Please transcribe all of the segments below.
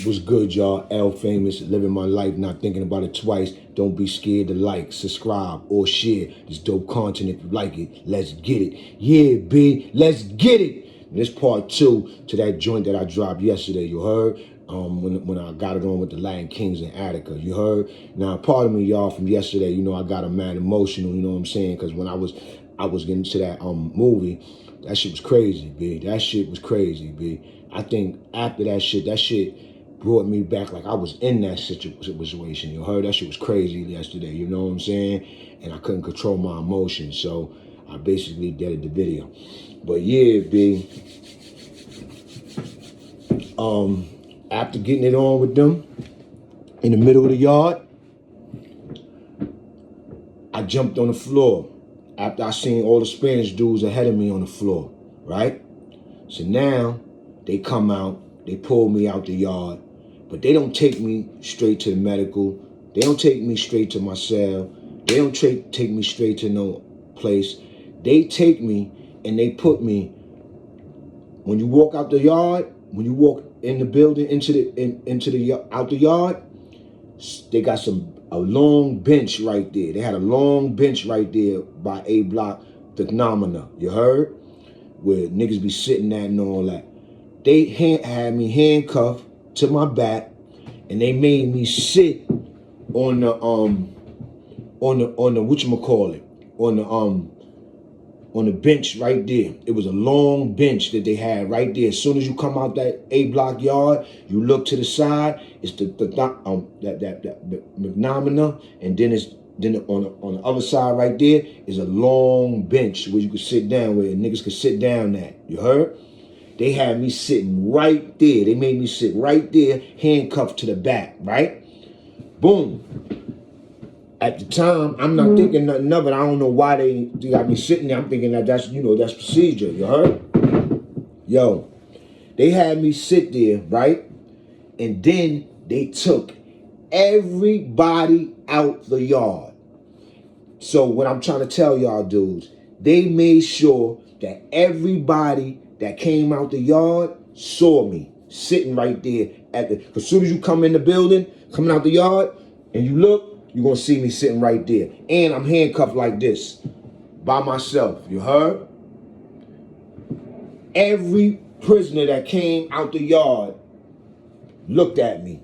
What's good, y'all? L Famous, living my life, not thinking about it twice. Don't be scared to like, subscribe, or share this dope content if you like it. Let's get it. Yeah, B, let's get it. And this part 2 to that joint that I dropped yesterday, you heard? When I got it on with the Latin Kings and Attica, you heard? Now, pardon me, y'all, from yesterday, you know, I got a mad emotional, you know what I'm saying? Because when I was getting to that movie, that shit was crazy, B. That shit was crazy, B. I think after that shit brought me back like I was in that situation. You heard? That shit was crazy yesterday, you know what I'm saying? And I couldn't control my emotions, so I basically did the video. But yeah, B, after getting it on with them in the middle of the yard, I jumped on the floor after I seen all the Spanish dudes ahead of me on the floor, right? So now they come out, they pull me out the yard, but they don't take me straight to the medical. They don't take me straight to my cell. They don't take me straight to no place. They take me and they put me, when you walk out the yard, when you walk in the building out the yard, they got a long bench right there. They had a long bench right there by A Block Phenomena, you heard? Where niggas be sitting at and all that. They had me handcuffed to my back, and they made me sit on the whatchamacallit, on the bench right there. It was a long bench that they had right there. As soon as you come out that A Block yard, you look to the side, it's the phenomena, and then on the other side right there is a long bench where you could sit down, where niggas could sit down at. You heard? They had me sitting right there. They made me sit right there, handcuffed to the back, right? Boom. At the time, I'm not thinking nothing of it. I don't know why they got me sitting there. I'm thinking that's procedure. You heard? Yo, they had me sit there, right? And then they took everybody out the yard. So what I'm trying to tell y'all dudes, they made sure that everybody that came out the yard saw me sitting right there as soon as you come in the building, coming out the yard, and you look, you're gonna see me sitting right there. And I'm handcuffed like this, by myself, you heard? Every prisoner that came out the yard looked at me.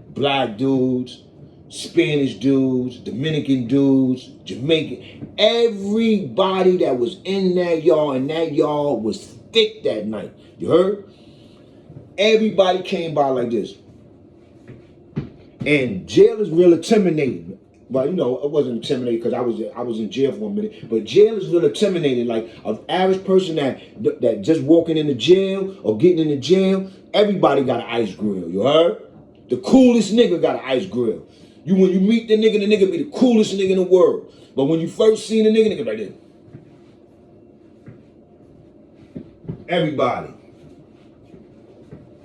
Black dudes, Spanish dudes, Dominican dudes, Jamaican. Everybody that was in that yard, and that yard was thick that night. You heard? Everybody came by like this. And jail is real intimidating. Well, you know, it wasn't intimidating because I was in jail for a minute. But jail is real intimidating. Like an average person that just walking into jail or getting into jail, everybody got an ice grill. You heard? The coolest nigga got an ice grill. When you meet the nigga be the coolest nigga in the world. But when you first see the nigga like this.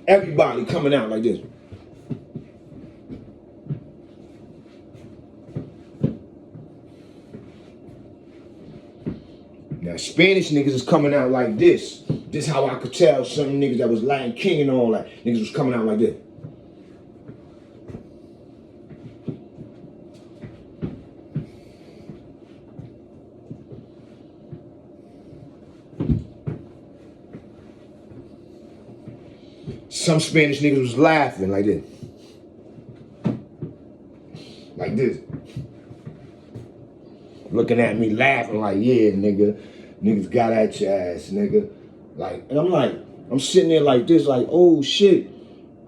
Everybody coming out like this. Now, Spanish niggas is coming out like this. This is how I could tell some niggas that was Latin King and all that. Niggas was coming out like this. Some Spanish niggas was laughing like this. Like this. Looking at me laughing like, yeah, nigga. Niggas got at your ass, nigga. Like, and I'm sitting there like this, like, oh shit.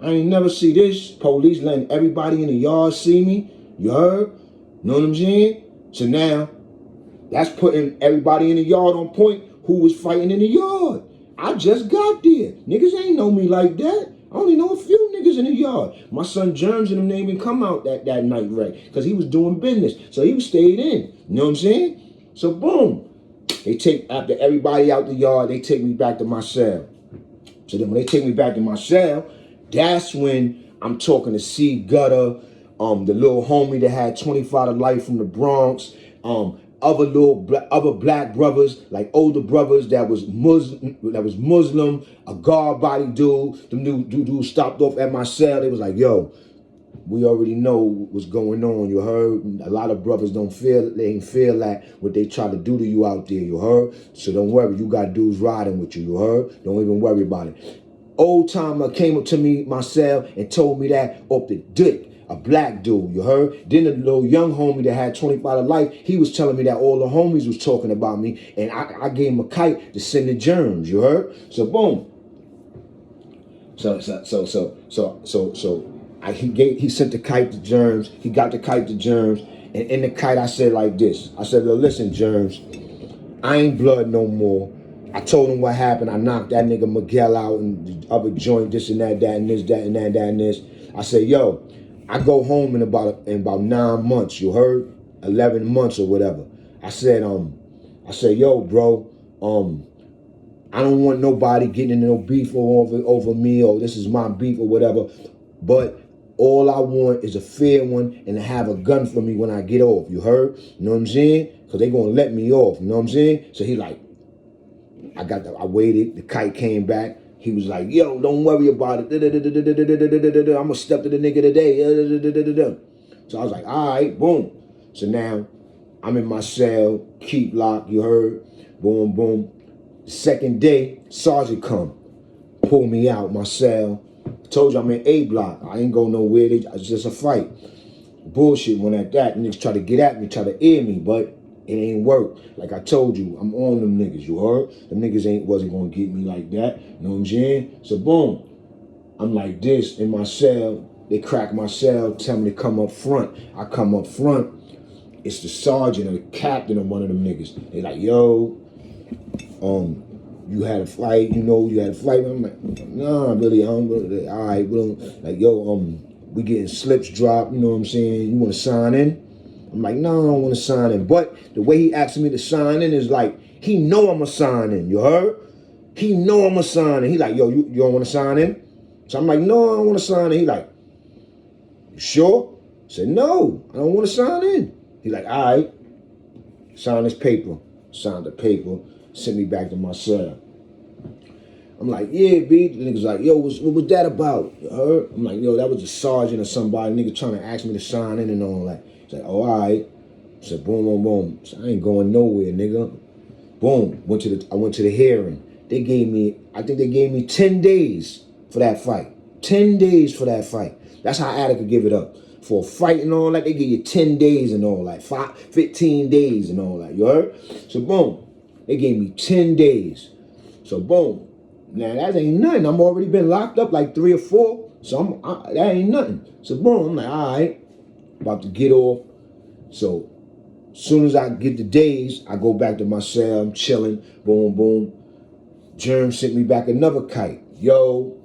I ain't never see this. Police letting everybody in the yard see me. You heard? Know what I'm saying? So now, that's putting everybody in the yard on point who was fighting in the yard. I just got there. Niggas ain't know me like that. I only know a few niggas in the yard. My son Germs and them didn't even come out that night, right? Because he was doing business. So he stayed in. You know what I'm saying? So boom. After everybody out the yard, they take me back to my cell. So then when they take me back to my cell, that's when I'm talking to C Gutter, the little homie that had 25 to life from the Bronx, other black brothers, like older brothers that was Muslim, a guard body dude. Them dude stopped off at my cell. They was like, yo, we already know what's going on, you heard? A lot of brothers they ain't feel like what they try to do to you out there, you heard? So don't worry, you got dudes riding with you heard? Don't even worry about it. Old timer came up to me, my cell, and told me that off the dick. A black dude, you heard? Then the little young homie that had 25 to life, he was telling me that all the homies was talking about me, and I gave him a kite to send the germs, you heard? So boom. He sent the kite to Germs. He got the kite to Germs. And in the kite, I said like this. I said, listen, Germs, I ain't blood no more. I told him what happened. I knocked that nigga Miguel out and the other joint, this and that and this, that and that and this. I said, yo, I go home in about 9 months, you heard? 11 months or whatever. I said, yo, bro, I don't want nobody getting into no beef over me or this is my beef or whatever. But all I want is a fair one and to have a gun for me when I get off. You heard? You know what I'm saying? Because they going to let me off. You know what I'm saying? So he like, I waited. The kite came back. He was like, yo, don't worry about it. I'm going to step to the nigga today. So I was like, all right, boom. So now I'm in my cell, keep locked, you heard? Boom, boom. Second day, sergeant come, pull me out my cell. Told you I'm in A block. I ain't go nowhere. It's just a fight. Bullshit went at that. Niggas try to get at me, try to air me, but it ain't work. Like I told you, I'm on them niggas. You heard? Them niggas wasn't gonna get me like that. You know what I'm saying? So boom, I'm like this in my cell. They crack my cell, tell me to come up front. I come up front. It's the sergeant or the captain of one of them niggas. They like, yo, you had a fight, you had a fight. I'm like, nah, really, I don't really. All right, we don't, like, yo, we getting slips dropped, you know what I'm saying? You want to sign in? I'm like, no, I don't want to sign in. But the way he asked me to sign in is like, he know I'm going to sign in, you heard? He know I'm going to sign in. He like, yo, you don't want to sign in? So I'm like, no, I don't want to sign in. He like, you sure? I said, no, I don't want to sign in. He like, all right, sign this paper. Signed the paper, sent me back to my cell. I'm like, yeah, B. The nigga's like, yo, what was that about? You heard? I'm like, yo, that was a sergeant or somebody. Nigga trying to ask me to sign in and all that. He's like, oh, all right. I said, boom, boom, boom. So I ain't going nowhere, nigga. Boom. I went to the hearing. I think they gave me 10 days for that fight. 10 days for that fight. That's how Attic could give it up. For a fight and all that, they give you 10 days and all that. 15 days and all that. You heard? So boom. They gave me 10 days. So boom. Now that ain't nothing. I'm already been locked up like 3 or 4. So that ain't nothing. So boom, I'm like, all right, about to get off. So as soon as I get the days, I go back to my cell. I'm chilling. Boom, boom. Germ sent me back another kite. Yo,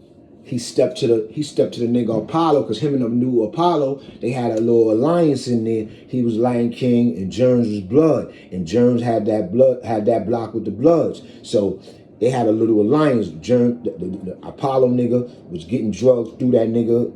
he stepped to the nigga Apollo, because him and the new Apollo, they had a little alliance in there. He was Lion King and Germs was Blood. And Germs had that block with the Bloods. So they had a little alliance. The Apollo nigga was getting drugs through that nigga,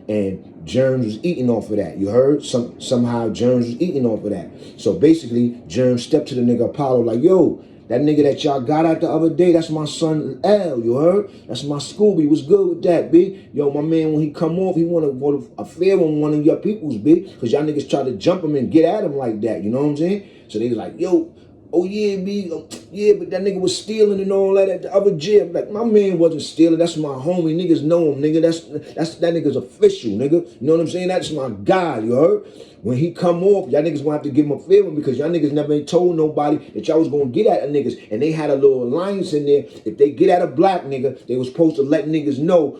and Germs was eating off of that. You heard? Somehow Germs was eating off of that. So basically, Germs stepped to the nigga Apollo like, yo, that nigga that y'all got out the other day, that's my son L, you heard? That's my Scooby. What's good with that, B? Yo, my man, when he come off, he want to go to a fair on one of your peoples, B. Because y'all niggas try to jump him and get at him like that, you know what I'm saying? So they was like, yo, oh yeah, B, yeah, but that nigga was stealing and all that at the other gym. Like, my man wasn't stealing. That's my homie. Niggas know him, nigga. That nigga's official, nigga. You know what I'm saying? That's my guy, you heard? When he come off, y'all niggas gonna have to give him a fair one, because y'all niggas never told nobody that y'all was gonna get at a niggas. And they had a little alliance in there. If they get at a black nigga, they was supposed to let niggas know,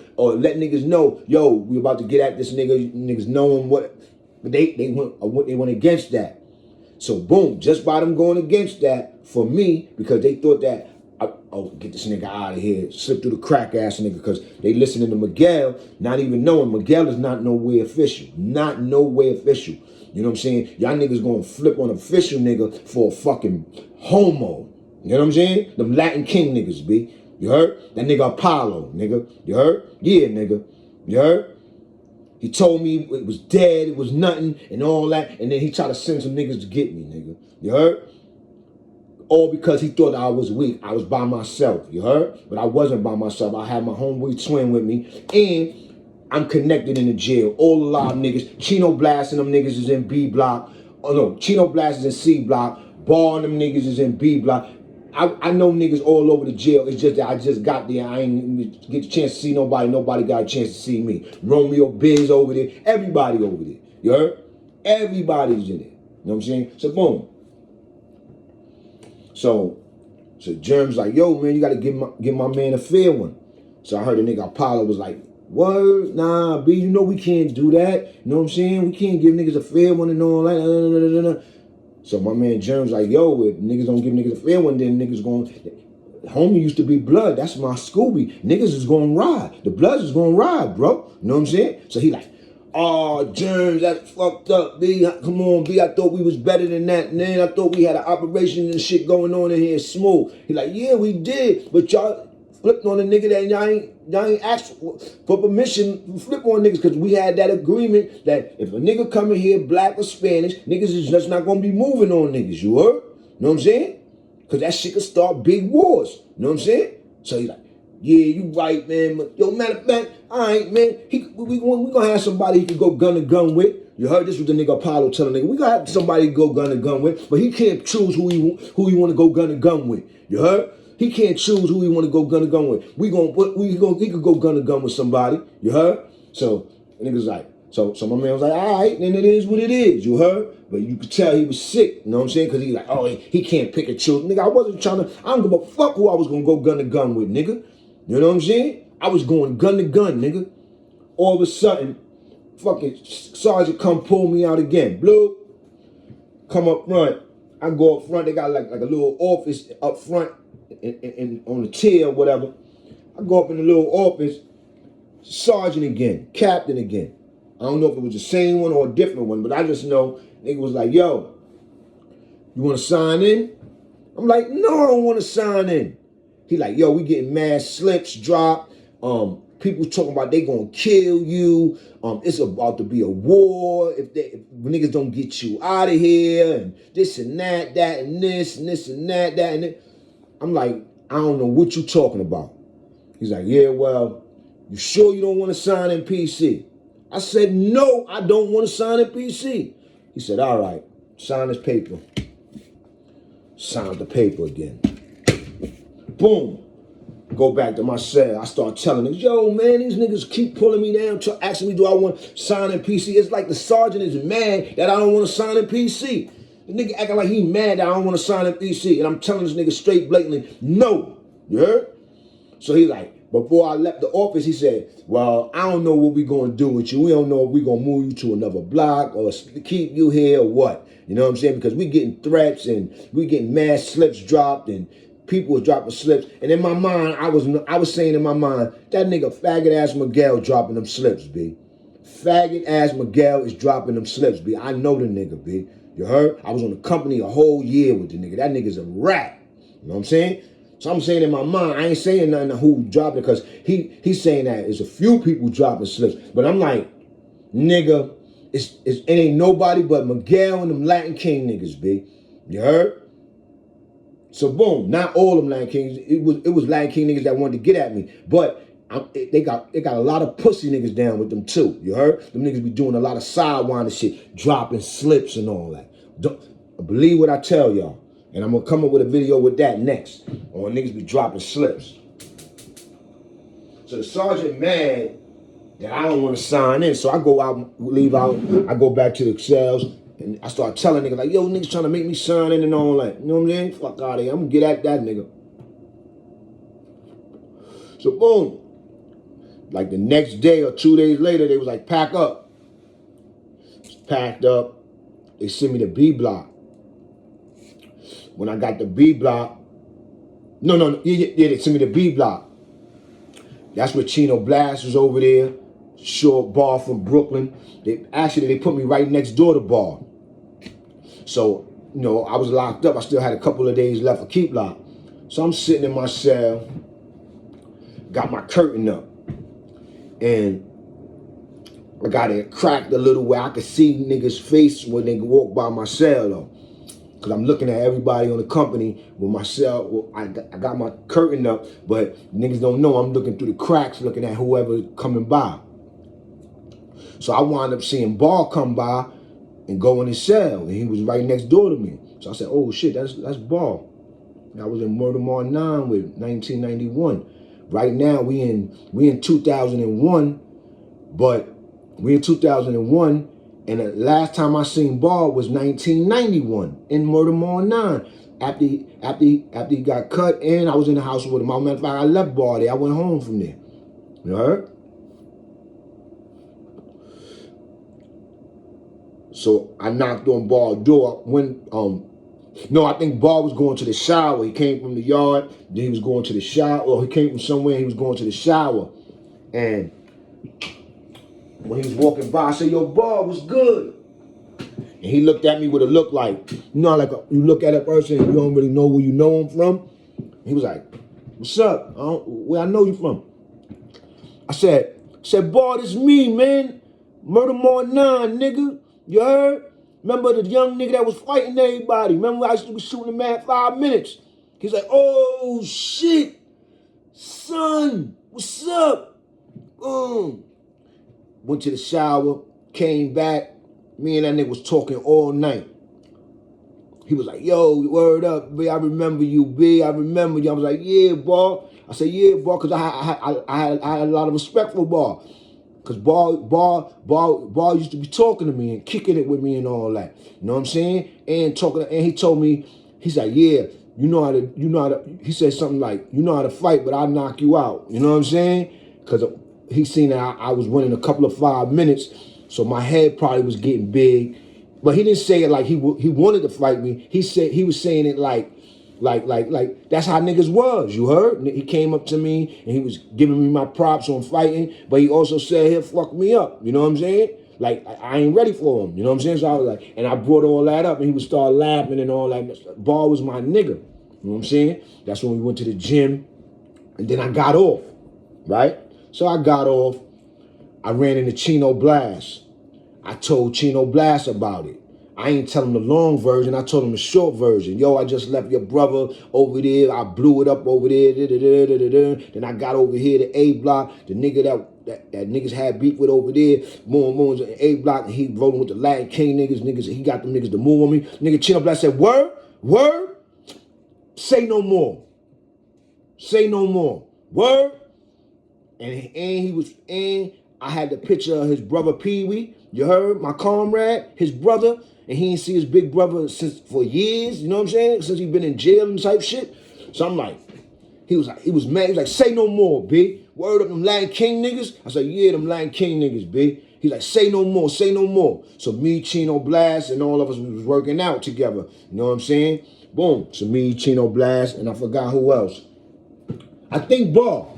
yo, we about to get at this nigga. Niggas know him, what? But they went against that. So boom, just by them going against that, for me, because they thought that, get this nigga out of here, slip through the crack ass nigga, because they listening to Miguel, not even knowing Miguel is not no way official. Not no way official. You know what I'm saying? Y'all niggas gonna flip on official nigga for a fucking homo. You know what I'm saying? Them Latin King niggas, B. You heard? That nigga Apollo, nigga. You heard? Yeah, nigga. You heard? He told me it was dead, it was nothing, and all that. And then he tried to send some niggas to get me, nigga. You heard? All because he thought I was weak. I was by myself, you heard? But I wasn't by myself. I had my homeboy twin with me. And I'm connected in the jail. All the live niggas. Chino Blast and them niggas is in B block. Oh no, Chino Blast is in C block. Bar and them niggas is in B block. I know niggas all over the jail. It's just that I just got there. I ain't get a chance to see nobody. Nobody got a chance to see me. Romeo Biz over there. Everybody over there. You heard? Everybody's in there. You know what I'm saying? So boom. So Germ's like, yo, man, you got to give my man a fair one. So I heard the nigga Apollo was like, word? Nah, B, you know we can't do that. You know what I'm saying? We can't give niggas a fair one and all that. So my man Germ's like, yo, if niggas don't give niggas a fair one, then niggas going, homie used to be blood. That's my Scooby. Niggas is going to ride. The Bloods is going to ride, bro. You know what I'm saying? So he like, oh, Germs, that's fucked up, B. Come on, B. I thought we was better than that, man. I thought we had an operation and shit going on in here smooth. He like, yeah, we did, but y'all flipped on a nigga that y'all ain't asked for permission to flip on niggas because we had that agreement that if a nigga come in here black or Spanish, niggas is just not gonna be moving on niggas, you heard? You know what I'm saying? Because that shit could start big wars. You know what I'm saying? So he's like, yeah, you right, man. But, yo, matter of fact, all right, man. We gonna have somebody he can go gun to gun with. You heard this was the nigga Apollo telling nigga. We gonna have somebody to go gun to gun with, but he can't choose who he want to go gun to gun with. You heard? He can't choose who he want to go gun to gun with. He could go gun to gun with somebody. You heard? So the nigga's like, so my man was like, all right, then it is what it is. You heard? But you could tell he was sick. You know what I'm saying? Because he like, oh, he can't pick and choose. Nigga, I wasn't trying to. I don't give a fuck who I was gonna go gun to gun with, nigga. You know what I'm saying? I was going gun to gun, nigga. All of a sudden, fucking sergeant come pull me out again. Blue, come up front. I go up front. They got like a little office up front and on the tier or whatever. I go up in the little office. Sergeant again. Captain again. I don't know if it was the same one or a different one, but I just know nigga was like, yo, you want to sign in? I'm like, no, I don't want to sign in. He like, yo, we getting mad slips dropped. People talking about they gonna kill you. It's about to be a war if niggas don't get you out of here and this and that and this and this and that and that. I'm like, I don't know what you talking about. He's like, yeah, well, you sure you don't want to sign in PC? I said, no, I don't want to sign in PC. He said, all right, sign this paper. Signed the paper again. Boom. Go back to my cell. I start telling them, yo, man, these niggas keep pulling me down, asking me, do I want to sign in PC? It's like the sergeant is mad that I don't want to sign in PC. The nigga acting like he mad that I don't want to sign in PC. And I'm telling this nigga straight blatantly, no. You heard? So he like, before I left the office, he said, well, I don't know what we going to do with you. We don't know if we going to move you to another block or keep you here or what. You know what I'm saying? Because we getting threats and we getting mad slips dropped and people was dropping slips. And in my mind, I was saying in my mind, that nigga faggot ass Miguel dropping them slips, B. Faggot ass Miguel is dropping them slips, B. I know the nigga, B. You heard? I was on the company a whole year with the nigga. That nigga's a rat. You know what I'm saying? So I'm saying in my mind, I ain't saying nothing to who dropped it because he's saying that there's a few people dropping slips. But I'm like, nigga, it ain't nobody but Miguel and them Latin King niggas, B. You heard? So boom, not all them Latin Kings. It was Latin King niggas that wanted to get at me. But they got a lot of pussy niggas down with them too. You heard? Them niggas be doing a lot of sidewinder shit, dropping slips and all that. Don't believe what I tell y'all. And I'm going to come up with a video with that next. On niggas be dropping slips. So the sergeant mad that I don't want to sign in. So I go out, leave out. I go back to the cells. And I start telling niggas like, yo, niggas trying to make me sign in and all that. You know what I'm saying? Fuck out of here. I'm going to get at that nigga. So boom. Like the next day or 2 days later, they was like, pack up. Packed up. They sent me to B block. When I got the B block, they sent me to B block. That's where Chino Blast was over there, short bar from Brooklyn. They put me right next door to bar. So, you know, I was locked up. I still had a couple of days left of keep lock. So I'm sitting in my cell, got my curtain up, and I got it cracked a little where I could see niggas' face when they walk by my cell though. Cause I'm looking at everybody on the company with my cell. Well, I got my curtain up, but niggas don't know I'm looking through the cracks, looking at whoever coming by. So I wound up seeing Ball come by and go in his cell, and he was right next door to me. So I said, "Oh shit, that's Ball." I was in Murder Mall 9 with 1991. Right now we in 2001, but we in 2001, and the last time I seen Ball was 1991 in Murder Mall 9. After he got cut, and I was in the house with him. As a matter of fact, I left Ball there. I went home from there. You heard? So I knocked on Ball's door when no, I think Ball was going to the shower. He came from the yard, then he was going to the shower, or he came from somewhere and he was going to the shower. And when he was walking by, I said, "Yo, Ball, what's good?" And he looked at me with a look like, you know, like you look at a person and you don't really know where you know him from. He was like, "What's up? Where I know you from?" I said, "Ball, this me, man. Murder Mall 9, nigga. You heard? Remember the young nigga that was fighting everybody? Remember I used to be shooting him at 5 minutes?" He's like, "Oh, shit. Son, what's up?" Went to the shower, came back. Me and that nigga was talking all night. He was like, "Yo, word up, B. I remember you, B. I remember you." I was like, "Yeah, Ball." I said, "Yeah, Ball," because I had a lot of respect for Ball. Because Ball used to be talking to me and kicking it with me and all that. You know what I'm saying? And he told me, he's like, "Yeah, you know how to, he said something like, "You know how to fight, but I'll knock you out." You know what I'm saying? Because he seen that I was winning a couple of 5 minutes, so my head probably was getting big. But he didn't say it like he wanted to fight me. He was saying it like that's how niggas was, you heard? He came up to me and he was giving me my props on fighting, but he also said he'll fuck me up, you know what I'm saying? Like, I ain't ready for him, you know what I'm saying? So I was like, and I brought all that up and he would start laughing and all that. Ball was my nigga, you know what I'm saying? That's when we went to the gym, and then I got off, right? So I got off, I ran into Chino Blast. I told Chino Blast about it. I ain't tell him the long version. I told him the short version. "Yo, I just left your brother over there. I blew it up over there. Then I got over here to A Block. The nigga that niggas had beef with over there. Moon's in A Block. And he rolling with the Latin King niggas. He got them niggas to move on me." Nigga Chino Blast said, "Word? Say no more. Say no more. Word?" And I had the picture of his brother Pee Wee. You heard? My comrade, his brother. And he ain't see his big brother for years, you know what I'm saying? Since he been in jail and type shit. So I'm like, he was mad. He was like, "Say no more, B. Word up, them Latin King niggas." I said, "Yeah, them Latin King niggas, B." He's like, "Say no more, say no more." So me, Chino Blast, and all of us was working out together. You know what I'm saying? Boom. So me, Chino Blast, and I forgot who else. I think Ball.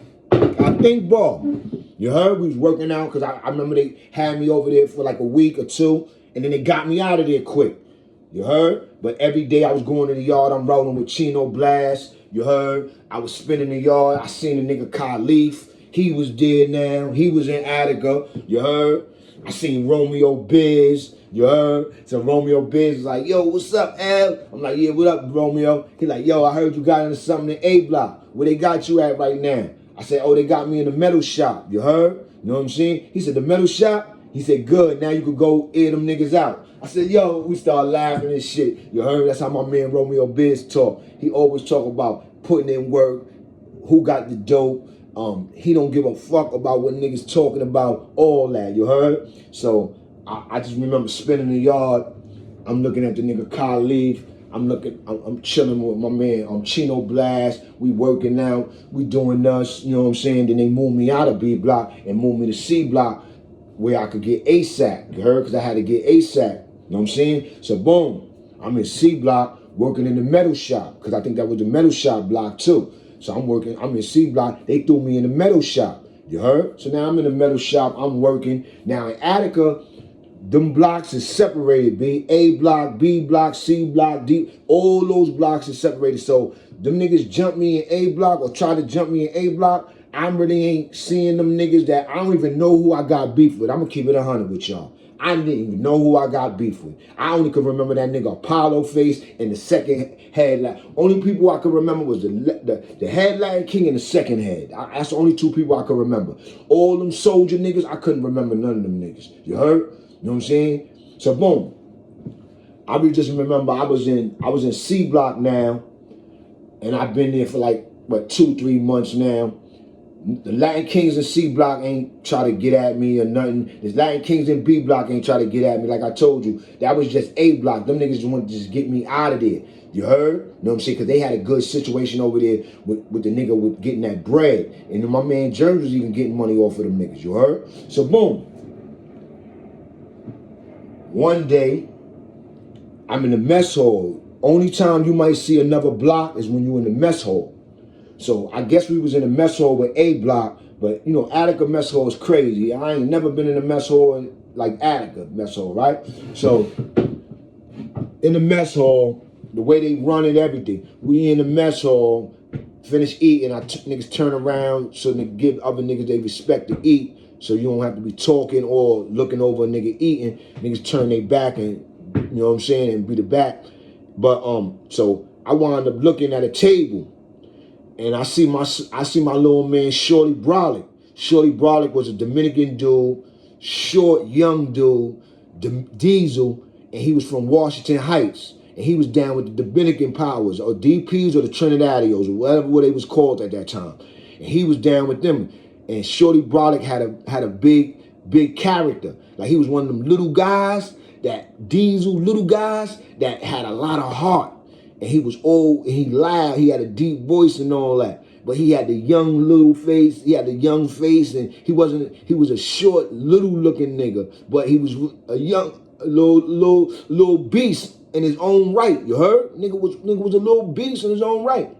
You heard? We was working out because I remember they had me over there for like a week or two, and then they got me out of there quick. You heard? But every day I was going to the yard, I'm rolling with Chino Blast. You heard? I was spinning the yard. I seen the nigga Khalif. He was dead now. He was in Attica. You heard? I seen Romeo Biz. You heard? So Romeo Biz was like, "Yo, what's up, Al?" I'm like, "Yeah, what up, Romeo?" He like, "Yo, I heard you got into something in A Block. Where they got you at right now?" I said, "Oh, they got me in the metal shop." You heard? You know what I'm saying? He said, "The metal shop?" He said, "Good, now you could go air them niggas out." I said, "Yo," we started laughing and shit. You heard? That's how my man Romeo Biz talk. He always talk about putting in work, who got the dope. He don't give a fuck about what niggas talking about, all that. You heard? So I just remember spinning the yard. I'm looking at the nigga Khalif. I'm chilling with my man Chino Blast. We working out. We doing us. You know what I'm saying? Then they moved me out of B Block and moved me to C Block where I could get ASAP. You heard? Because I had to get ASAP. You know what I'm saying? So boom, I'm in C Block working in the metal shop because I think that was the metal shop block too. So I'm in C Block. They threw me in the metal shop. You heard? So now I'm in the metal shop. I'm working. Now in Attica, them blocks is separated, B. A Block, B Block, C Block, D. All those blocks is separated. So them niggas jump me in A Block or try to jump me in A Block, I really ain't seeing them niggas that I don't even know who I got beef with. I'm gonna keep it 100 with y'all. I didn't even know who I got beef with. I only could remember that nigga Apollo face and the second headline. Only people I could remember was the headline king and the second head. That's the only two people I could remember. All them soldier niggas, I couldn't remember none of them niggas. You heard? You know what I'm saying? So boom. I just remember I was in C block now, and I've been there for like 2-3 months now. The Latin Kings in C block ain't try to get at me or nothing. The Latin Kings in B block ain't try to get at me. Like I told you, that was just A block. Them niggas just wanted to just get me out of there. You heard? You know what I'm saying? Because they had a good situation over there with the nigga with getting that bread. And my man Jerms was even getting money off of them niggas. You heard? So boom. One day, I'm in the mess hall. Only time you might see another block is when you in the mess hall. So I guess we was in a mess hall with A block, but you know, Attica mess hall is crazy. I ain't never been in a mess hall like Attica mess hall, right? So in the mess hall, the way they run it, everything, we in the mess hall, finish eating, niggas turn around so they give other niggas they respect to eat, so you don't have to be talking or looking over a nigga eating. Niggas turn their back and, you know what I'm saying, and be the back. But so I wound up looking at a table. And I see my little man, Shorty Brolic. Shorty Brolic was a Dominican dude, short, young dude, Diesel, and he was from Washington Heights. And he was down with the Dominican Powers, or DPs, or the Trinidadios, or whatever they was called at that time. And he was down with them. And Shorty Brolic had a big character. Like he was one of them little guys, that Diesel little guys that had a lot of heart. And he was old, and he loud, he had a deep voice and all that. But he had the young little face, and he was a short, little looking nigga. But he was a young, little beast in his own right, you heard? Nigga was a little beast in his own right.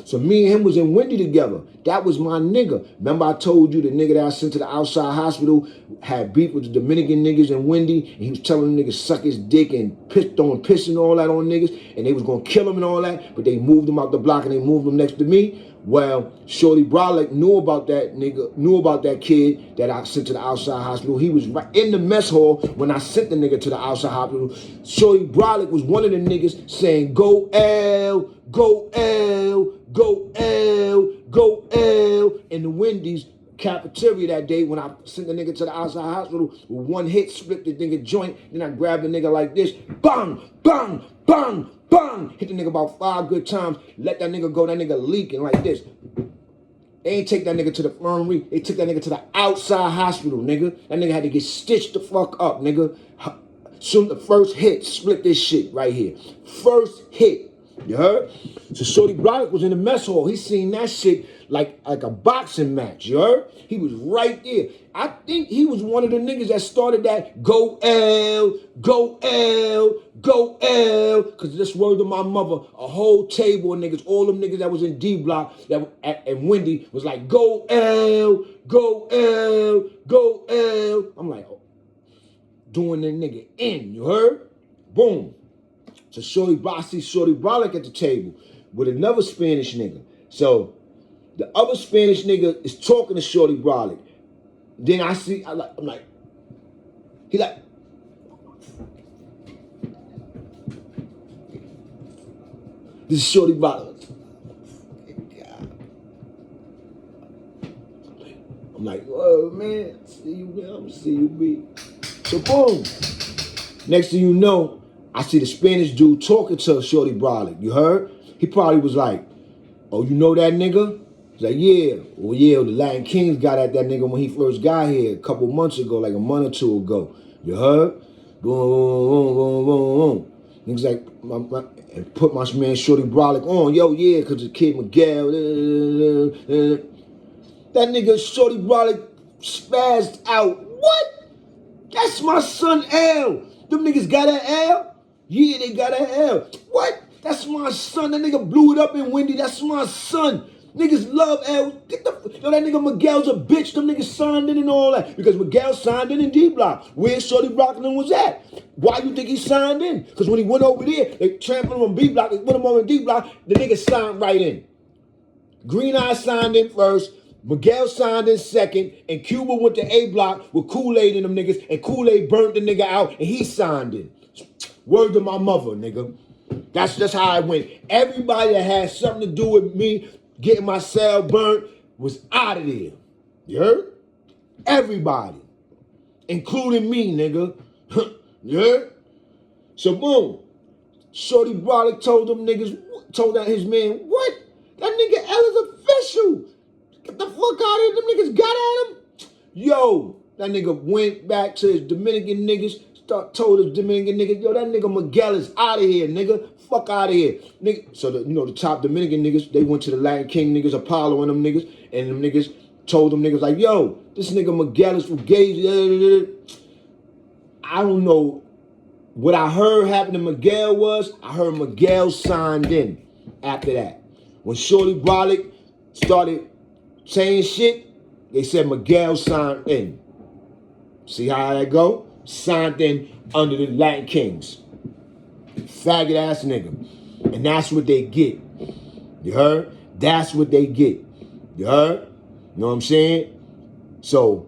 So me and him was in Wendy together. That was my nigga. Remember I told you the nigga that I sent to the outside hospital had beef with the Dominican niggas in Wendy, and he was telling the niggas suck his dick and throwing piss and all that on niggas, and they was gonna kill him and all that, but they moved him out the block and they moved him next to me. Well, Shorty Brolic knew about that kid that I sent to the outside hospital. He was right in the mess hall when I sent the nigga to the outside hospital. Shorty Brolic was one of the niggas saying, go L, go L, go L, go L, in the Wendy's cafeteria that day when I sent the nigga to the outside hospital with one hit, split the nigga joint, then I grabbed the nigga like this, bang, bang, bang, bang, hit the nigga about 5 good times, let that nigga go, that nigga leaking like this. They ain't take that nigga to the infirmary, they took that nigga to the outside hospital, nigga. That nigga had to get stitched the fuck up, nigga. Soon the first hit, split this shit right here. First hit. You heard? So Shorty Brolic was in the mess hall. He seen that shit like a boxing match. You heard? He was right there. I think he was one of the niggas that started that go L, go L, go L. Cause this word of my mother, a whole table of niggas, all them niggas that was in D block that and Wendy was like go L, go L, go L. I'm like, oh, doing the nigga in. You heard? Boom. So I see Shorty Brolic at the table with another Spanish nigga. So the other Spanish nigga is talking to Shorty Brolic. Then I'm like, he like, this is Shorty Brolic. I'm like, oh man, see you, man, I'm gonna see you, B. So boom. Next thing you know, I see the Spanish dude talking to Shorty Brolic. You heard? He probably was like, oh, you know that nigga? He's like, yeah. Well, yeah, the Latin Kings got at that nigga when he first got here a couple months ago, like a month or two ago. You heard? Boom, boom, boom, boom, boom. Niggas like, and put my man Shorty Brolic on. Yo, yeah, because the kid Miguel. That nigga Shorty Brolic spazzed out. What? That's my son L. Them niggas got an L? Yeah, they got an L. What? That's my son. That nigga blew it up in Wendy. That's my son. Niggas love L. Yo, that nigga Miguel's a bitch. Them niggas signed in and all that. Because Miguel signed in D Block. Where Shorty Brooklyn was at. Why you think he signed in? Because when he went over there, they trampled him on B Block. They put him on D Block. The nigga signed right in. Green Eye signed in first. Miguel signed in second, and Cuba went to A block with Kool-Aid and them niggas, and Kool-Aid burnt the nigga out, and he signed in. Word to my mother, nigga. That's just how it went. Everybody that had something to do with me getting my cell burnt was out of there. You heard? Everybody. Including me, nigga. You heard? So boom. Shorty Brolic told them niggas, told that his man, what? That nigga L is official. Get the fuck out of here. Them niggas got at him. Yo, that nigga went back to his Dominican niggas, told his Dominican niggas, yo, that nigga Miguel is out of here, nigga. Fuck out of here. Nigga. So, the top Dominican niggas, they went to the Latin King niggas, Apollo and them niggas, and them niggas told them niggas like, yo, this nigga Miguel is from gay. I don't know. What I heard happened to Miguel was, I heard Miguel signed in after that. When Shorty Brolic started saying shit, they said Miguel signed in. See how that go? Signed in under the Latin Kings. Faggot ass nigga. And that's what they get. You heard? That's what they get. You heard? You know what I'm saying? So,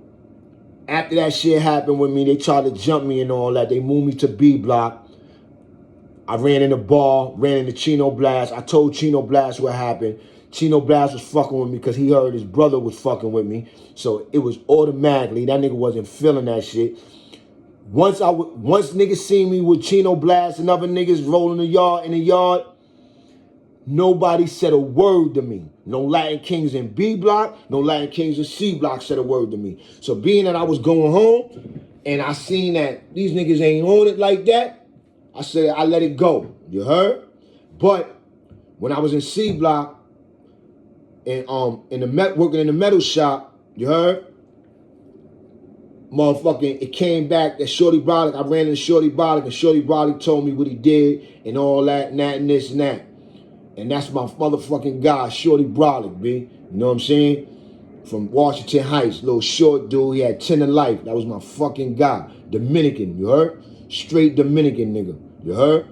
after that shit happened with me, they tried to jump me and all that. They moved me to B block. I ran in the bar, ran into Chino Blast. I told Chino Blast what happened. Chino Blast was fucking with me because he heard his brother was fucking with me. So it was automatically, that nigga wasn't feeling that shit. Once niggas seen me with Chino Blast and other niggas rolling in the yard, nobody said a word to me. No Latin Kings in B block, no Latin Kings in C block said a word to me. So being that I was going home and I seen that these niggas ain't on it like that, I said I let it go. You heard? But when I was in C block and working in the metal shop, you heard? Motherfucking, it came back that Shorty Brolic, I ran into Shorty Brolic, and Shorty Brolic told me what he did and all that and that and this and that. And that's my motherfucking guy, Shorty Brolic, B. You know what I'm saying? From Washington Heights, little short dude. He had 10 in life. That was my fucking guy. Dominican, you heard? Straight Dominican nigga, you heard?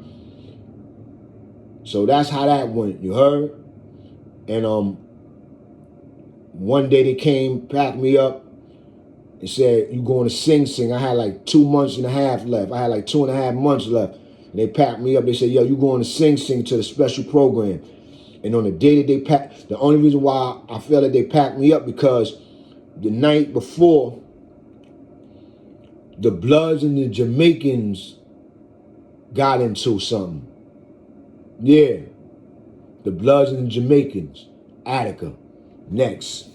So that's how that went, you heard? And one day they came, packed me up, and said, you going to Sing Sing. I had like 2 months and a half left. I had like 2.5 months left. And they packed me up. They said, yo, you going to Sing Sing to the special program. And on the day that they packed, the only reason why I felt that they packed me up because the night before, the Bloods and the Jamaicans got into something. Yeah. The Bloods and the Jamaicans. Attica. Next.